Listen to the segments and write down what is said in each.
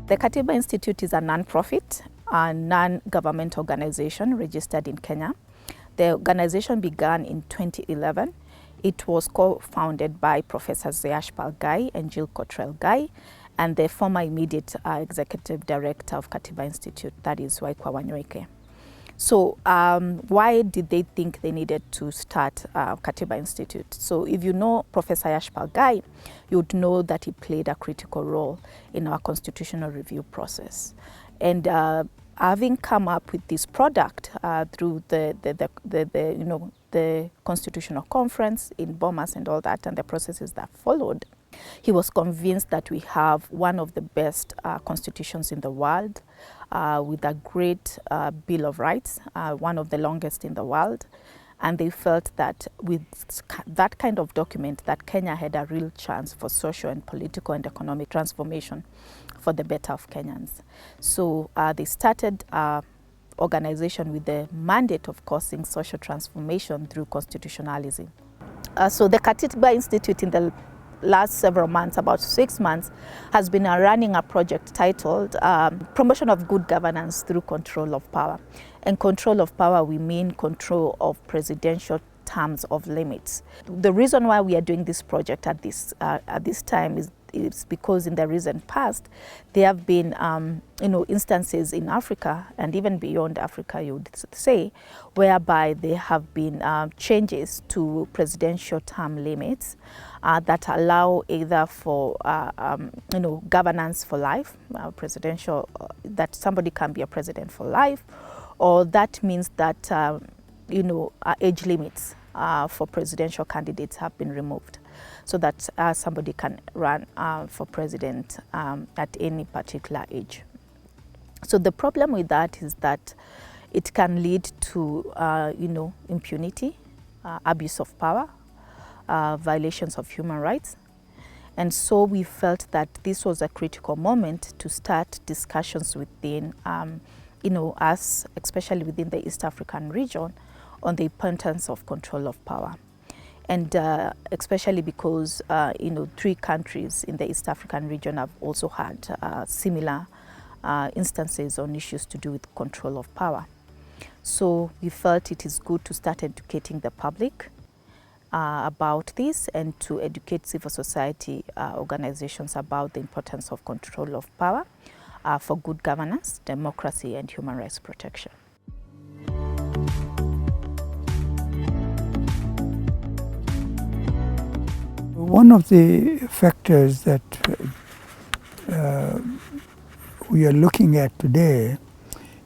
The Katiba Institute is a non-profit, non-government organization registered in Kenya. The organization began in 2011. It was co-founded by Professor Zeyashpal Gai and Jill Cottrell Gai, and the former immediate executive director of Katiba Institute, that is Waikwa Wanyoike. So why did they think they needed to start Katiba Institute? So if you know Professor Yashpal Gai, you would know that he played a critical role in our constitutional review process. And having come up with this product through the Constitutional Conference in Bomas and all that, and the processes that followed, he was convinced that we have one of the best constitutions in the world, with a great Bill of Rights, one of the longest in the world. And they felt that with that kind of document, that Kenya had a real chance for social and political and economic transformation for the better of Kenyans. So they started organization with the mandate of causing social transformation through constitutionalism. So the Katiba Institute in the last several months, about 6 months, has been running a project titled Promotion of Good Governance Through Control of Power. And control of power, we mean control of presidential terms of limits. The reason why we are doing this project at this time is because in the recent past, there have been instances in Africa and even beyond Africa, you would say, whereby there have been changes to presidential term limits that allow either for governance for life, that somebody can be a president for life, or that means that age limits for presidential candidates have been removed, so that somebody can run for president at any particular age. So the problem with that is that it can lead to impunity, abuse of power, violations of human rights. And so we felt that this was a critical moment to start discussions within us, especially within the East African region, on the importance of control of power. And especially because 3 countries in the East African region have also had similar instances on issues to do with control of power. So we felt it is good to start educating the public about this, and to educate civil society organizations about the importance of control of power for good governance, democracy, and human rights protection. One of the factors that we are looking at today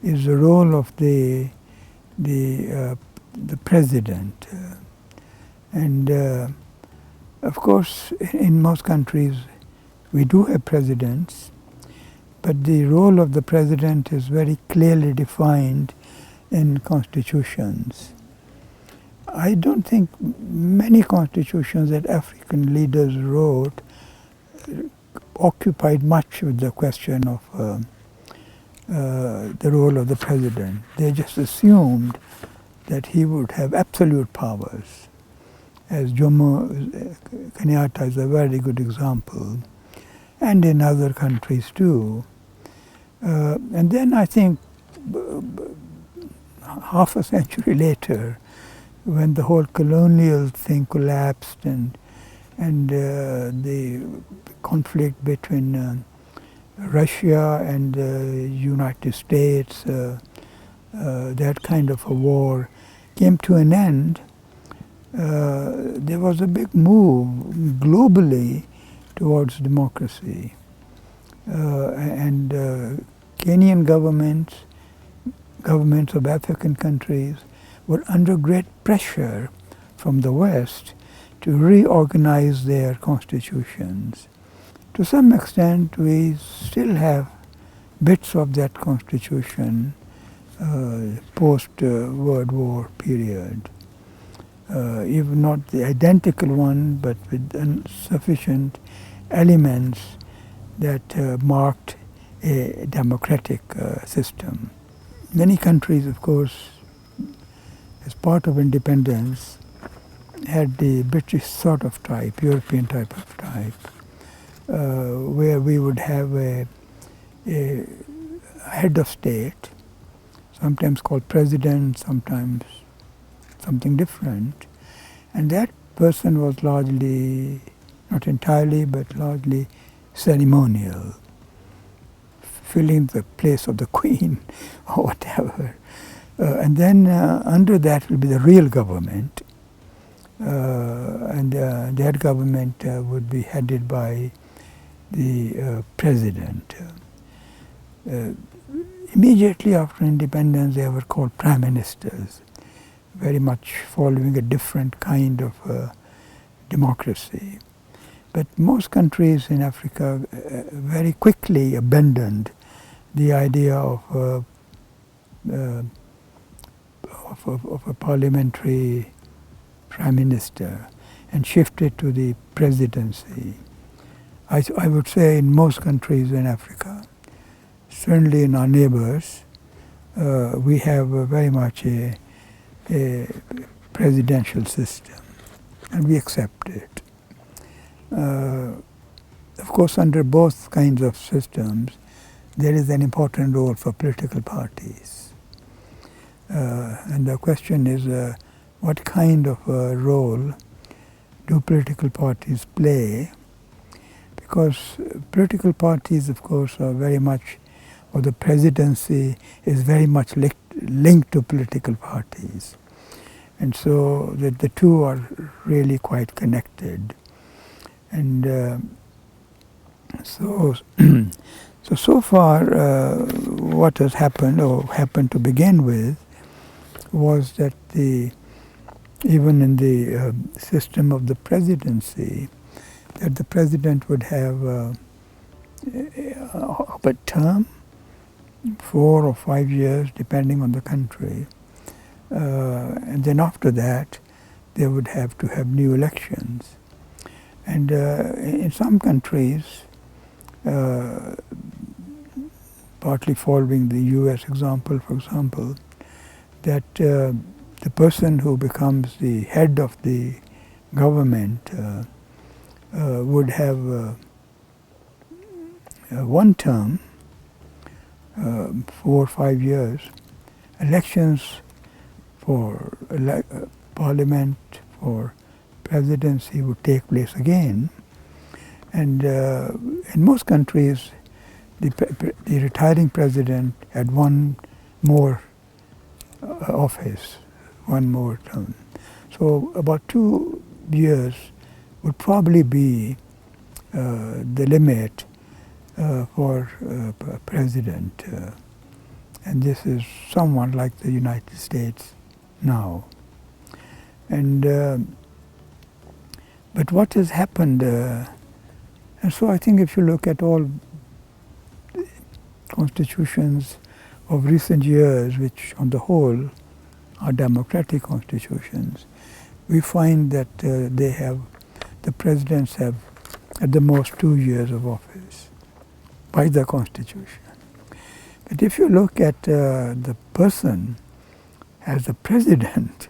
is the role of the president. And of course, in most countries, we do have presidents, but the role of the president is very clearly defined in constitutions. I don't think many constitutions that African leaders wrote occupied much with the question of the role of the president. They just assumed that he would have absolute powers, as Jomo Kenyatta is a very good example, and in other countries too. And then I think half a century later, when the whole colonial thing collapsed and the conflict between Russia and the United States, that kind of a war came to an end, there was a big move globally towards democracy. And Kenyan governments of African countries were under great pressure from the West to reorganize their constitutions. To some extent, we still have bits of that constitution post-World War period. Even not the identical one, but with sufficient elements that marked a democratic system. Many countries, of course, as part of independence, had the British sort of type, European type of type, where we would have a a head of state, sometimes called president, sometimes something different, and that person was largely, not entirely, but largely ceremonial, filling the place of the queen or whatever. And then under that will be the real government, and that government would be headed by the president. Immediately after independence, they were called prime ministers, very much following a different kind of democracy. But most countries in Africa very quickly abandoned the idea of a parliamentary prime minister and shifted to the presidency. I would say in most countries in Africa, certainly in our neighbors, we have very much a presidential system, and we accept it. Of course, under both kinds of systems, there is an important role for political parties. And the question is, what kind of a role do political parties play? Because political parties, of course, are very much, or the presidency is very much linked to political parties. And so the two are really quite connected. And so far, what has happened, or happened to begin with, was that even in the system of the presidency, that the president would have a term, 4 or 5 years, depending on the country. And then after that, they would have to have new elections. And in some countries, partly following the US example, for example, that the person who becomes the head of the government would have one term, 4 or 5 years. Elections for parliament, for presidency would take place again. And in most countries, the retiring president had one more office, one more term. So about 2 years would probably be the limit for a president. And this is somewhat like the United States now. And but what has happened, and so I think if you look at all constitutions of recent years, which on the whole are democratic constitutions, we find that the presidents have at the most 2 years of office by the constitution. But if you look at the person as a president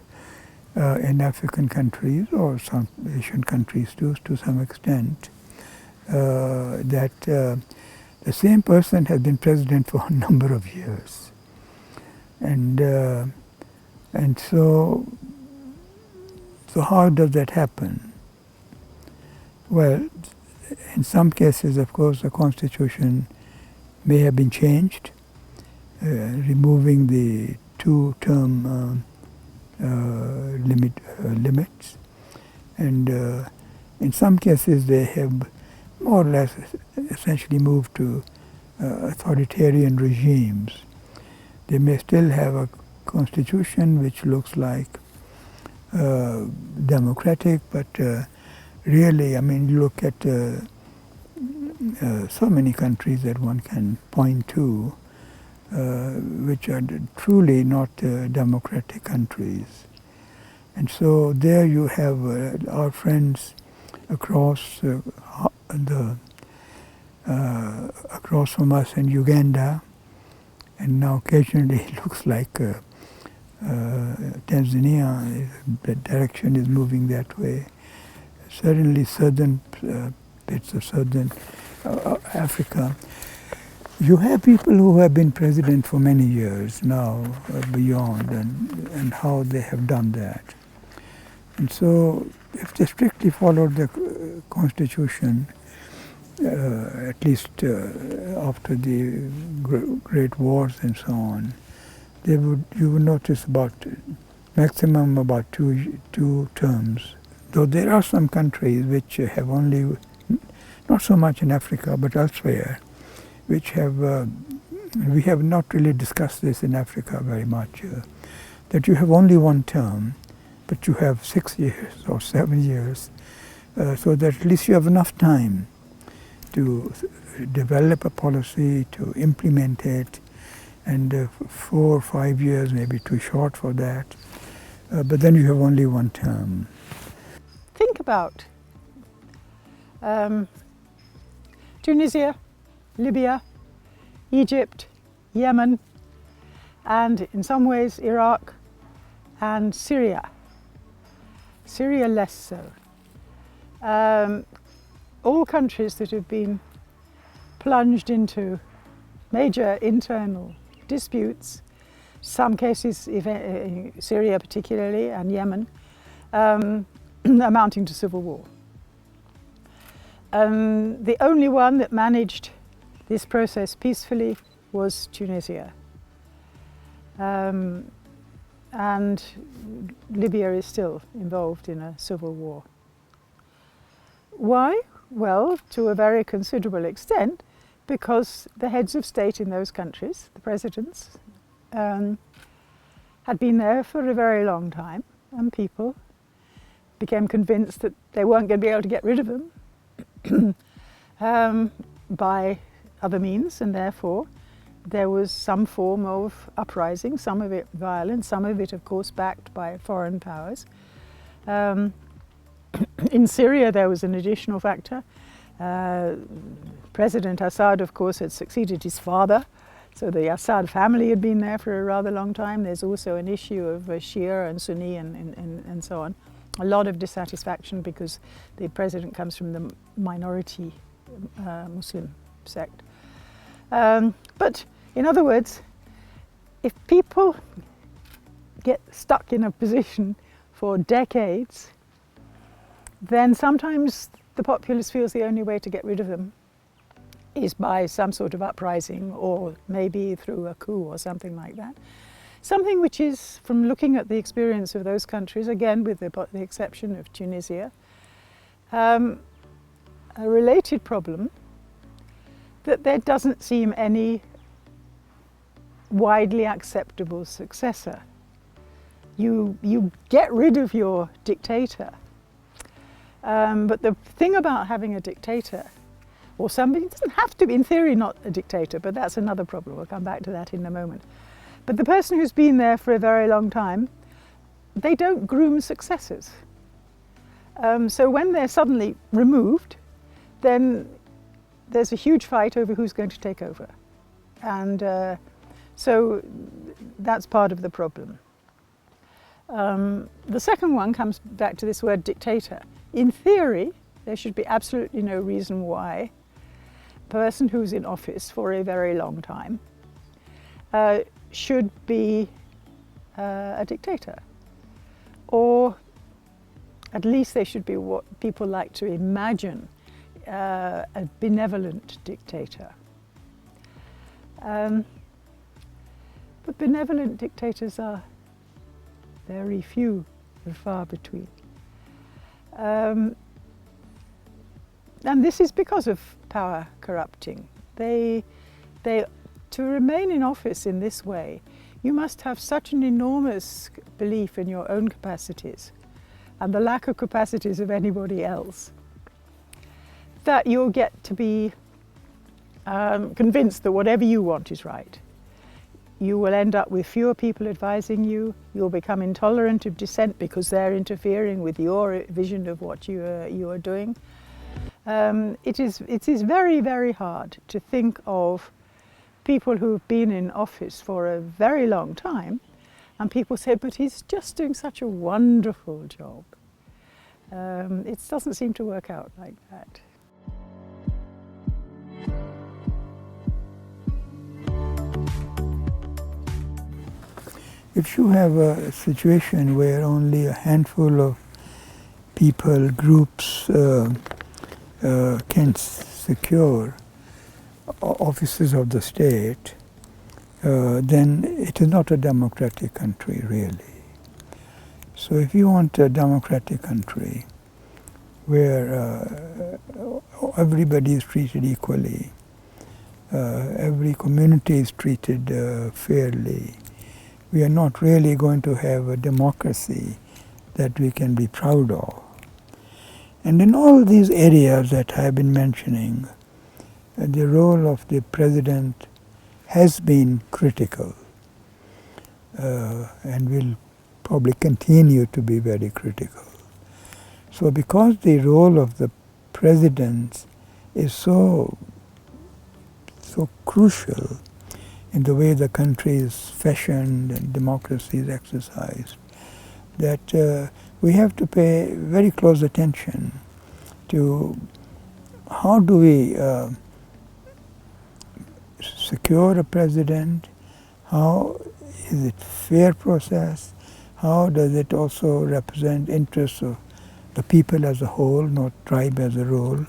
in African countries, or some Asian countries too, to some extent, that the same person has been president for a number of years. And so how does that happen? Well, in some cases, of course, the constitution may have been changed, removing the 2-term limits, and in some cases they have more or less essentially moved to authoritarian regimes. They may still have a constitution which looks like democratic, but really, I mean, you look at so many countries that one can point to, which are truly not democratic countries. And so there you have our friends across across from us in Uganda, and now occasionally it looks like Tanzania, the direction is moving that way. Certainly southern bits of southern Africa. You have people who have been president for many years now, beyond, and how they have done that. And so, if they strictly followed the Constitution, at least after the great wars and so on, you would notice about maximum about two terms. Though there are some countries which have only, not so much in Africa but elsewhere, which have, we have not really discussed this in Africa very much, that you have only one term, but you have 6 years or 7 years, so that at least you have enough time to develop a policy, to implement it, and 4 or 5 years may be too short for that, but then you have only one term. Think about Tunisia, Libya, Egypt, Yemen, and in some ways Iraq and Syria. Syria less so. All countries that have been plunged into major internal disputes, some cases, Syria particularly and Yemen, amounting to civil war. The only one that managed this process peacefully was Tunisia. And Libya is still involved in a civil war. Why? Well, to a very considerable extent, because the heads of state in those countries, the presidents, had been there for a very long time, and people became convinced that they weren't going to be able to get rid of them by other means, and therefore there was some form of uprising, some of it violent, some of it of course backed by foreign powers. In Syria there was an additional factor. President Assad of course had succeeded his father, so the Assad family had been there for a rather long time. There's also an issue of Shia and Sunni and so on. A lot of dissatisfaction because the president comes from the minority Muslim sect. But in other words, if people get stuck in a position for decades, then sometimes the populace feels the only way to get rid of them is by some sort of uprising, or maybe through a coup or something like that. Something which is, from looking at the experience of those countries, again with the exception of Tunisia, a related problem, that there doesn't seem any widely acceptable successor. You get rid of your dictator, but the thing about having a dictator, or somebody, it doesn't have to be, in theory, not a dictator, but that's another problem. We'll come back to that in a moment. But the person who's been there for a very long time, they don't groom successors. So when they're suddenly removed, then there's a huge fight over who's going to take over. And so that's part of the problem. The second one comes back to this word dictator. In theory, there should be absolutely no reason why a person who's in office for a very long time should be a dictator. Or at least they should be what people like to imagine, a benevolent dictator. But benevolent dictators are very few and far between. And this is because of power corrupting. To remain in office in this way, you must have such an enormous belief in your own capacities and the lack of capacities of anybody else, that you'll get to be convinced that whatever you want is right. You will end up with fewer people advising you. You'll become intolerant of dissent because they're interfering with your vision of what you are doing. It is very, very hard to think of people who've been in office for a very long time, and people say, but he's just doing such a wonderful job. It doesn't seem to work out like that. if you have a situation where only a handful of people, groups can secure offices of the state, then it is not a democratic country, really. So if you want a democratic country where everybody is treated equally, every community is treated fairly, we are not really going to have a democracy that we can be proud of. And in all these areas that I have been mentioning, the role of the president has been critical and will probably continue to be very critical. So because the role of the president is so crucial in the way the country is fashioned and democracy is exercised, that we have to pay very close attention to how do we secure a president, how is it fair process, how does it also represent interests of the people as a whole, not tribe as a role.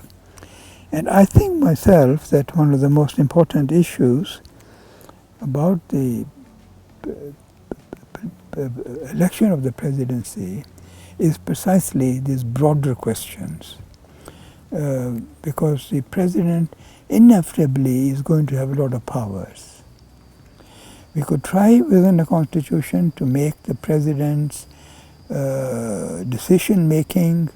And I think myself that one of the most important issues about the election of the presidency is precisely these broader questions. Because the president inevitably is going to have a lot of powers. We could try within the Constitution to make the president's decision-making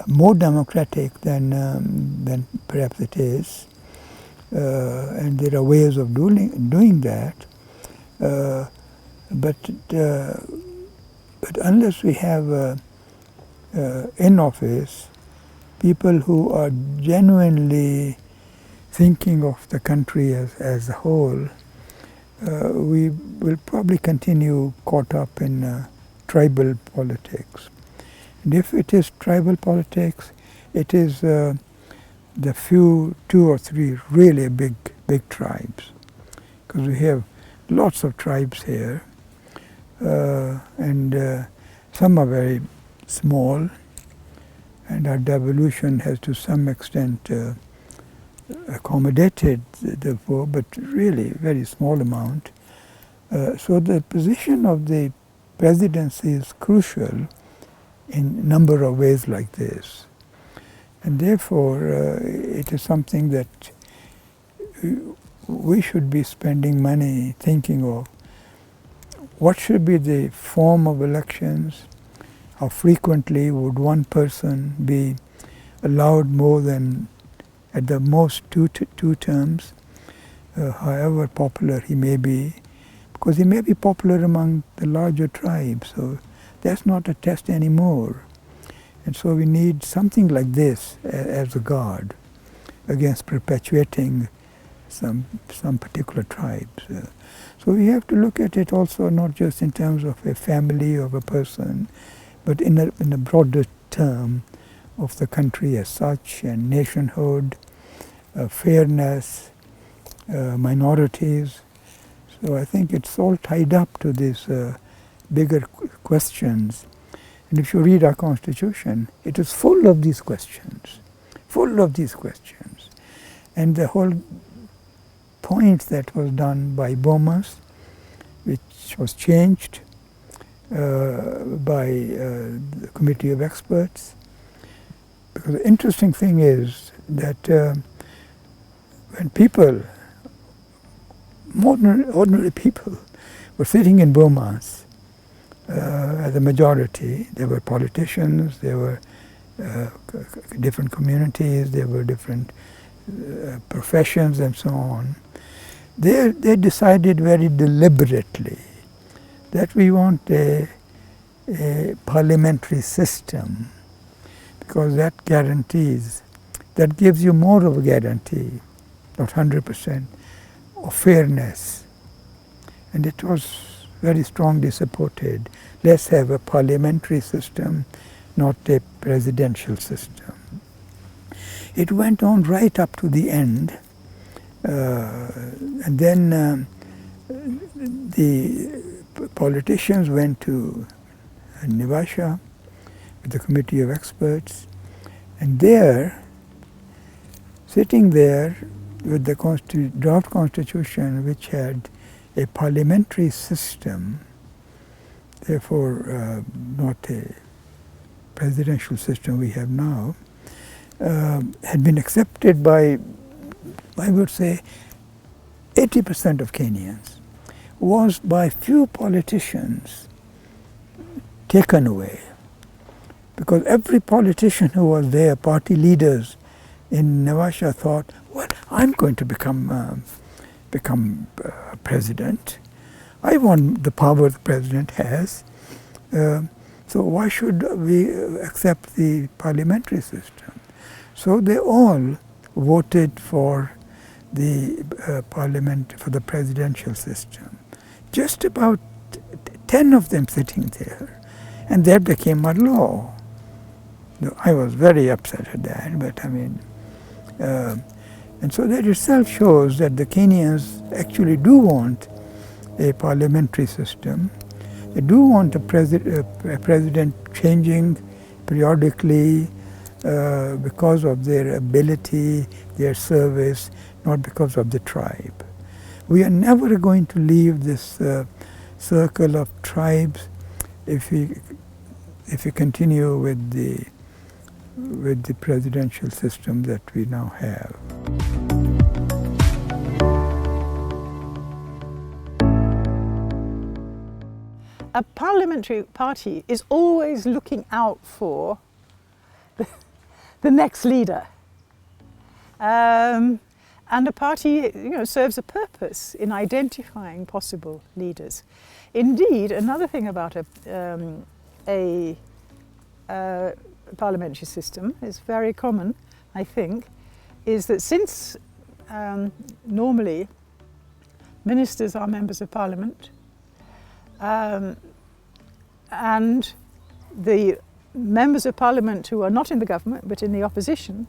more democratic than perhaps it is. And there are ways of doing that. But unless we have in office people who are genuinely thinking of the country as a whole, we will probably continue caught up in tribal politics. And if it is tribal politics, it is the few, 2 or 3 really big tribes. Because we have lots of tribes here, and some are very small, and our devolution has to some extent accommodated the poor, but really very small amount. So the position of the presidency is crucial in a number of ways like this. And therefore, it is something that we should be spending money thinking of. What should be the form of elections? How frequently would one person be allowed more than at the most two terms, however popular he may be, because he may be popular among the larger tribes, so that's not a test anymore. And so we need something like this as a guard against perpetuating some particular tribes. So we have to look at it also not just in terms of a family of a person, but in a broader term of the country as such, and nationhood, fairness, minorities. So I think it's all tied up to these bigger questions. And if you read our Constitution, it is full of these questions, And the whole point that was done by Bomas, which was changed by the Committee of Experts. Because the interesting thing is that when people, ordinary people, were sitting in Bomas as a majority, there were politicians, there were different communities, there were different professions and so on. They decided very deliberately that we want a parliamentary system, because that guarantees, that gives you more of a guarantee, not 100%, of fairness. And it was very strongly supported. Let's have a parliamentary system, not a presidential system. It went on right up to the end, and then the politicians went to Naivasha with a committee of experts, and there, sitting there with the draft constitution, which had a parliamentary system, therefore not a presidential system we have now, had been accepted by, I would say, 80% of Kenyans, was by few politicians taken away. Because every politician who was there, party leaders in Naivasha, thought, well, I'm going to become president. I want the power the president has. So why should we accept the parliamentary system? So they all voted for the parliament, for the presidential system. Just about 10 of them sitting there, and that became a law. I was very upset at that, but I mean, and so that itself shows that the Kenyans actually do want a parliamentary system. They do want a president changing periodically because of their ability, their service, not because of the tribe. We are never going to leave this circle of tribes if we continue with the presidential system that we now have. A parliamentary party is always looking out for the next leader. And a party, serves a purpose in identifying possible leaders. Indeed, another thing about a parliamentary system is very common, I think, is that since normally ministers are members of parliament, and the members of parliament who are not in the government but in the opposition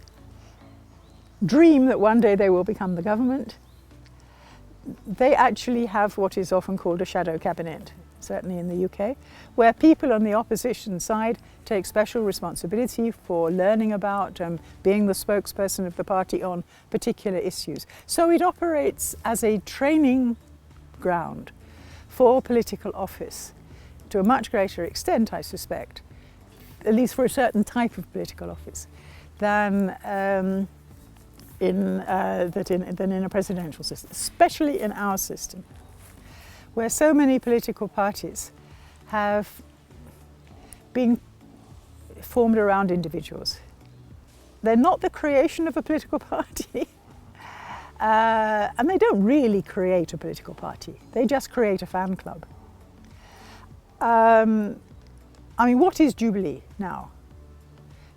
dream that one day they will become the government, they actually have what is often called a shadow cabinet, certainly in the UK, where people on the opposition side take special responsibility for learning about being the spokesperson of the party on particular issues. So it operates as a training ground for political office to a much greater extent, I suspect, at least for a certain type of political office, than in a presidential system, especially in our system, where so many political parties have been formed around individuals. They're not the creation of a political party, and they don't really create a political party. They just create a fan club. What is Jubilee now?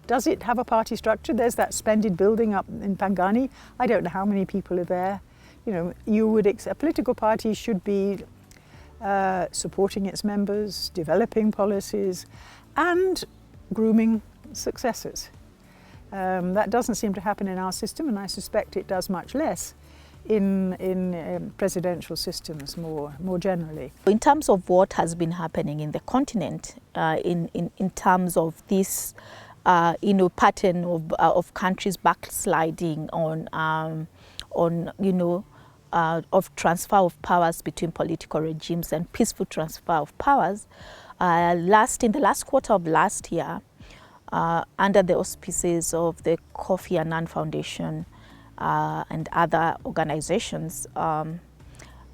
Does it have a party structure? There's that splendid building up in Pangani. I don't know how many people are there. A political party should be supporting its members, developing policies, and grooming successors. That doesn't seem to happen in our system, and I suspect it does much less in presidential systems more generally. In terms of what has been happening in the continent, in terms of this pattern of countries backsliding of transfer of powers between political regimes and peaceful transfer of powers, in the last quarter of last year, under the auspices of the Kofi Annan Foundation and other organizations,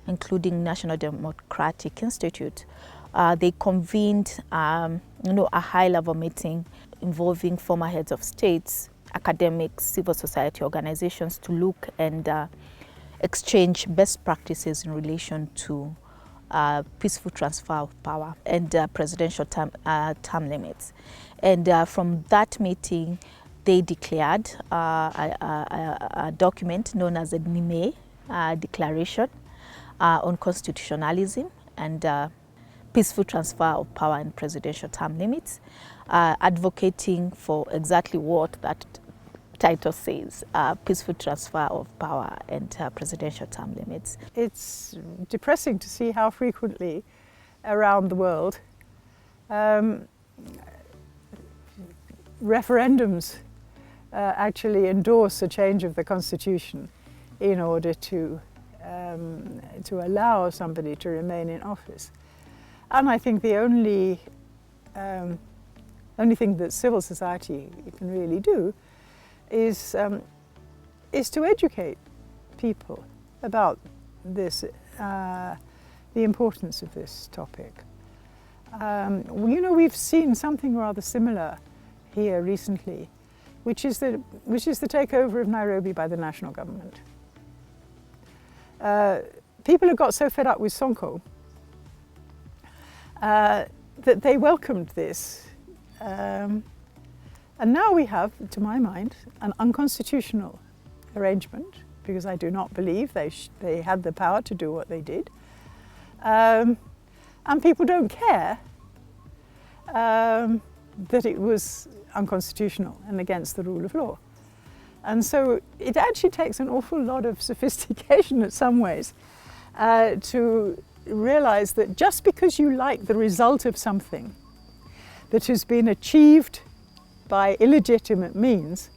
including National Democratic Institute, they convened a high-level meeting involving former heads of states, academics, civil society organizations to look and exchange best practices in relation to peaceful transfer of power and presidential term limits. And from that meeting, they declared a document known as the Niamey Declaration on Constitutionalism and peaceful transfer of power and presidential term limits, advocating for exactly what that title says, peaceful transfer of power and presidential term limits. It's depressing to see how frequently around the world, referendums actually endorse a change of the constitution in order to allow somebody to remain in office. And I think the only thing that civil society can really do is to educate people about this, the importance of this topic. You know, we've seen something rather similar here recently, which is the takeover of Nairobi by the national government. People have got so fed up with Sonko that they welcomed this. And now we have, to my mind, an unconstitutional arrangement, because I do not believe they had the power to do what they did. And people don't care that it was unconstitutional and against the rule of law. And so it actually takes an awful lot of sophistication in some ways to realize that just because you like the result of something that has been achieved by illegitimate means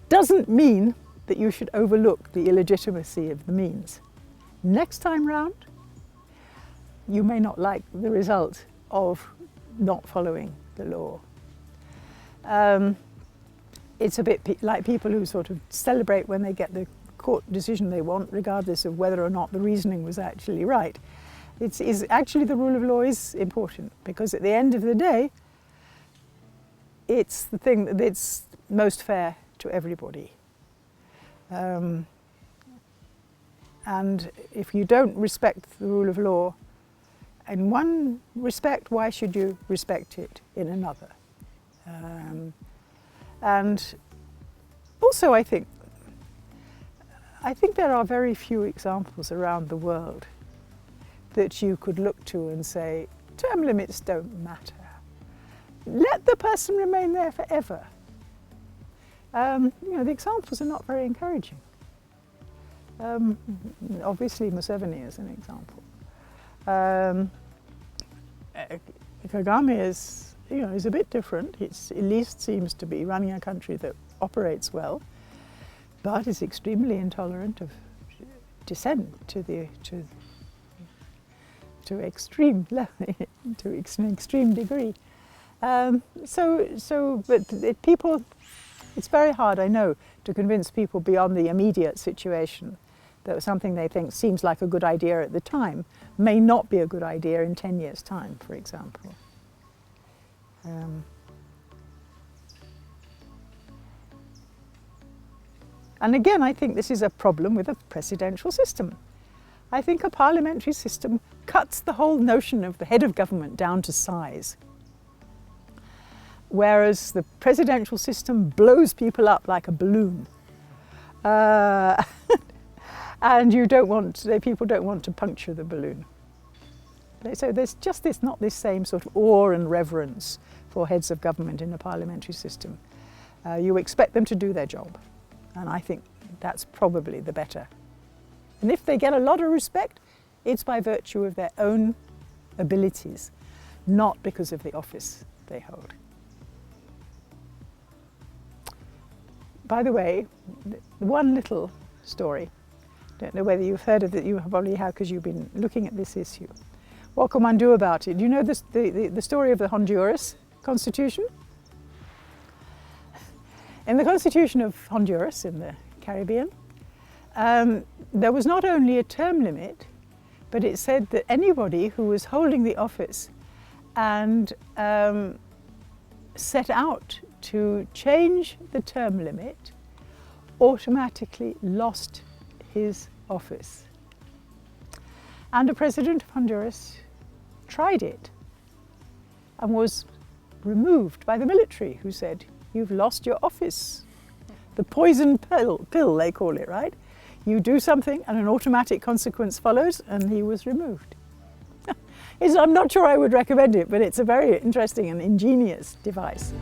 doesn't mean that you should overlook the illegitimacy of the means. Next time round, you may not like the result of not following the law. It's a bit like people who sort of celebrate when they get the court decision they want, regardless of whether or not the reasoning was actually right. Actually, the rule of law is important, because at the end of the day, it's the thing that's most fair to everybody. And if you don't respect the rule of law in one respect, why should you respect it in another? And also, I think there are very few examples around the world that you could look to and say, term limits don't matter. Let the person remain there forever. You know, the examples are not very encouraging. Obviously, Museveni is an example. Kagame is a bit different. It at least seems to be running a country that operates well, but is extremely intolerant of dissent to extreme to an extreme degree. But people, it's very hard, I know, to convince people beyond the immediate situation that something they think seems like a good idea at the time may not be a good idea in 10 years' time, for example. And again, I think this is a problem with a presidential system. I think a parliamentary system cuts the whole notion of the head of government down to size, whereas the presidential system blows people up like a balloon. And people don't want to puncture the balloon. So there's just not this same sort of awe and reverence for heads of government in a parliamentary system. You expect them to do their job, and I think that's probably the better. And if they get a lot of respect, it's by virtue of their own abilities, not because of the office they hold. By the way, one little story, don't know whether you've heard of it, you probably have because you've been looking at this issue. What can one do about it? Do you know the story of the Honduras Constitution? In the Constitution of Honduras, in the Caribbean, there was not only a term limit, but it said that anybody who was holding the office and set out to change the term limit automatically lost his office. And the president of Honduras tried it and was removed by the military, who said, "You've lost your office." The poison pill they call it, right? You do something and an automatic consequence follows, and he was removed. I'm not sure I would recommend it, but it's a very interesting and ingenious device.